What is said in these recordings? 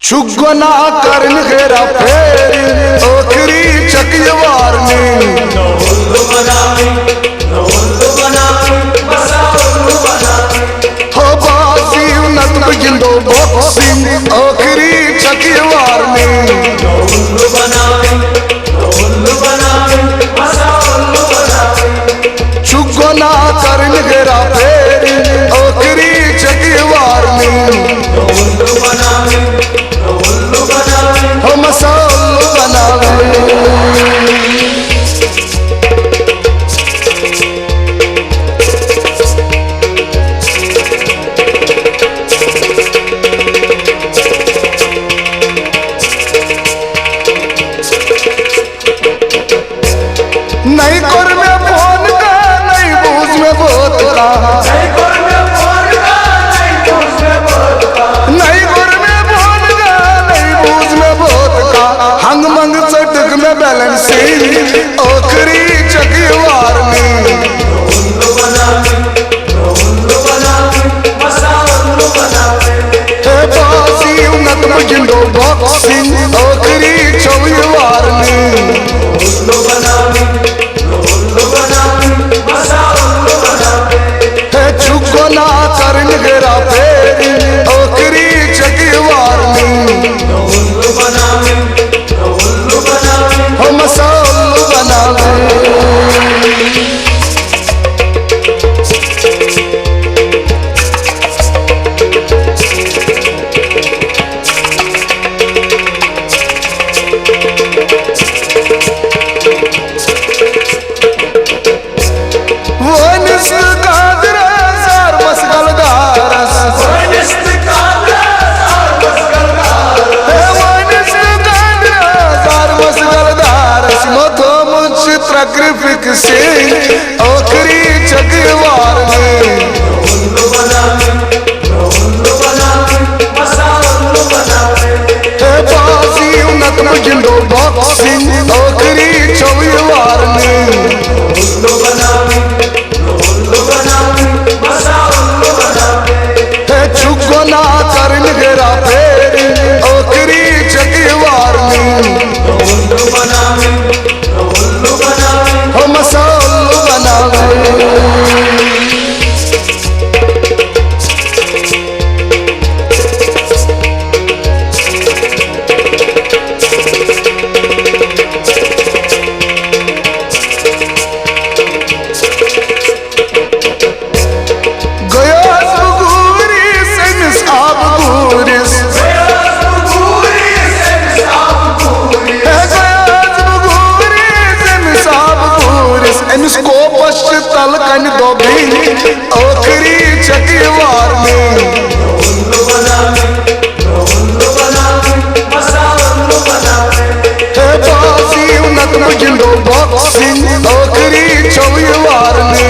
चुगना करन घेरा फेरी ओखरी चकिय वारनी हो बाजी उन्नत बगिंदो बॉक्सिंग ओखरी चकिय वारनी चुगना करन घेरा फेरी ओखरी चकिय वारनी हो मसालो बनावे नहीं कर में फोन का नहीं बूझ में बहुत का नहीं कर में फोन का नहीं बूझ में बहुत का नहीं कर में फोन का नहीं बूझ में बहुत का हंग मंग चटक में बैलेंसिंग ओखरी चकी वारनी हे बासी उन्नत बगिंदो बॉक्सिंग ओखरी चवी वारनी चुगना करन घेरा फेरी ओखरी चकी वारनी हो मसालो बनावे Fixing ओखरी चकी वारनी हे बाजी उन्नत बगिंदो बॉक्सिंग ओखरी चवी वारनी हे चुगना करन घेरा फेरी ओखरी चकी वारनी हो मसालो बनावे तल कन दोबी ओखरी चकी वारनी हे बाजी उन्नत बगिंदो बॉक्सिंग ओखरी चवी वारनी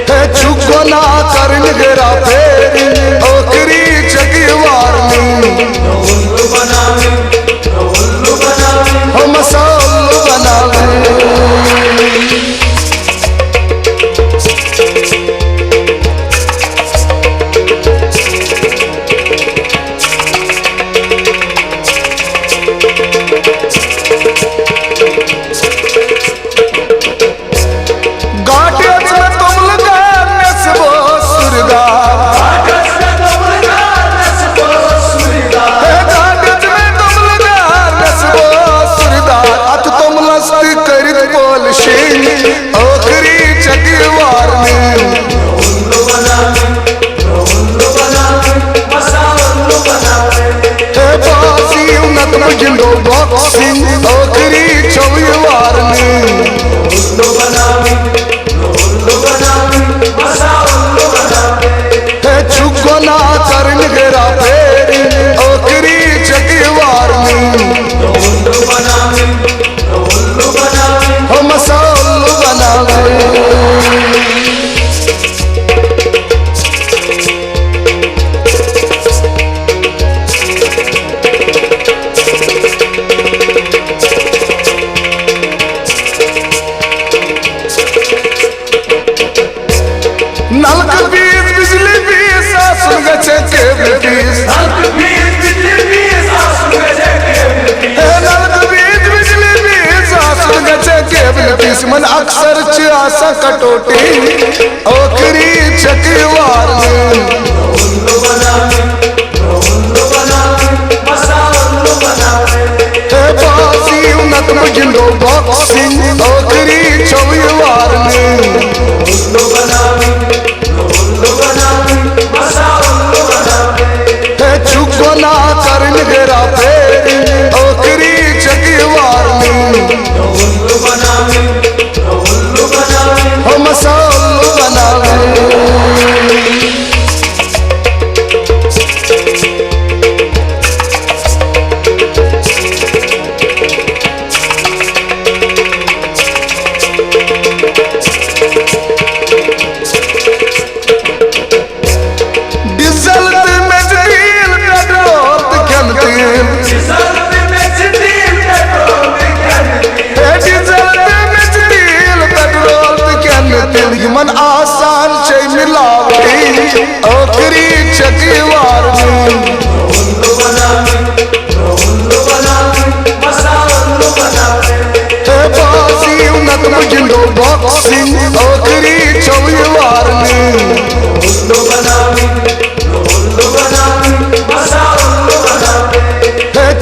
हे चुगना करन घेरा फेरी ओखरी चकी वारनी हो मसालो बनावे गाटियच में तुम लगा नसबो सुरगा फीस बिजली फीस आसन गचे केबल फीस नलक फीस बिजली फीस आसन गचे केबल फीस मन अक्सर च आसा कटोटी ओखरी चकवार बासी उन्नत मुझलो बॉक्सिंग ओखरी चौवार चुगना करन गेरा फेरी ओखरी चकवार हो मसालो बनावे मन आसान से मिलावटी ओखरी चकवार बासी उन्नत मुझलो बॉक्सिंग ओखरी चौवार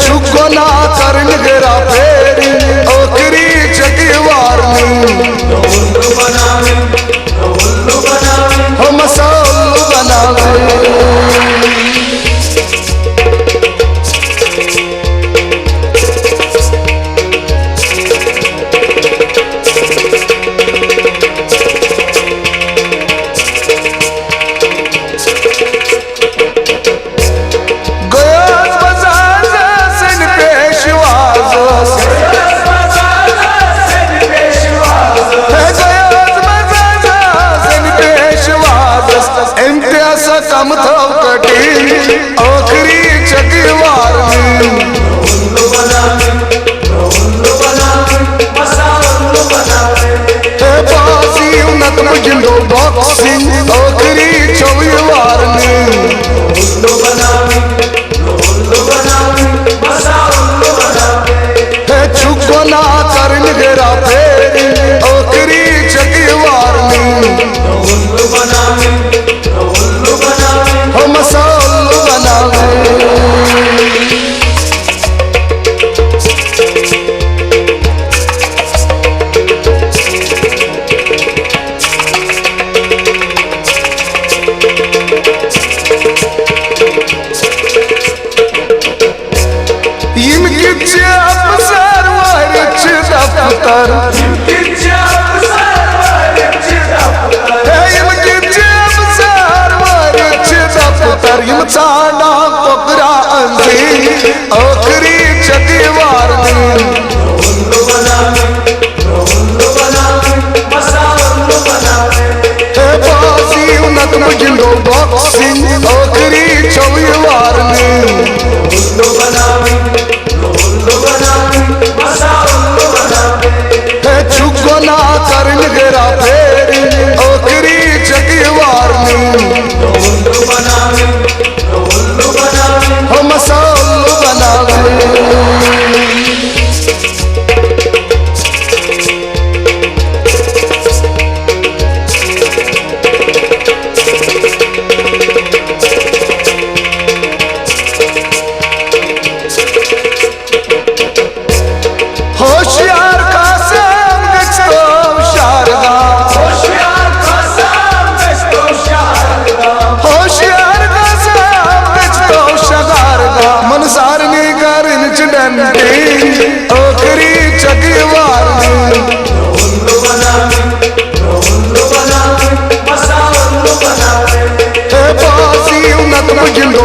चुगना करन गेरा फेरी ओखरी चकवार हो मसालो बनावे गयास बाजार सन पेशवाज इम्तियाज कम थो कटी ओखरी चकवार बासी उन्नत मुझलो बॉक्सिंग ओखरी चौवार चुगना करन गेरा फेरी ओखरी चकवार हो मसालो बनावे यम किच अफसर वारिच दफ्तर यम किच अफसर वारिच दफ्तर यम चांदा कोकरा अंजी ओखरी चकवार बासी उन्नत मुझलो बॉक्सिंग ओखरी चौवार चुगना करन गेरा फेरी ओखरी चकवार हो मसालो बनावे होशियार का संग गचतो शारदा होशियार का संग गचतो शारदा मन सारनी करन चडंडी ओखरी चकवार बासी उन्नत मुझलो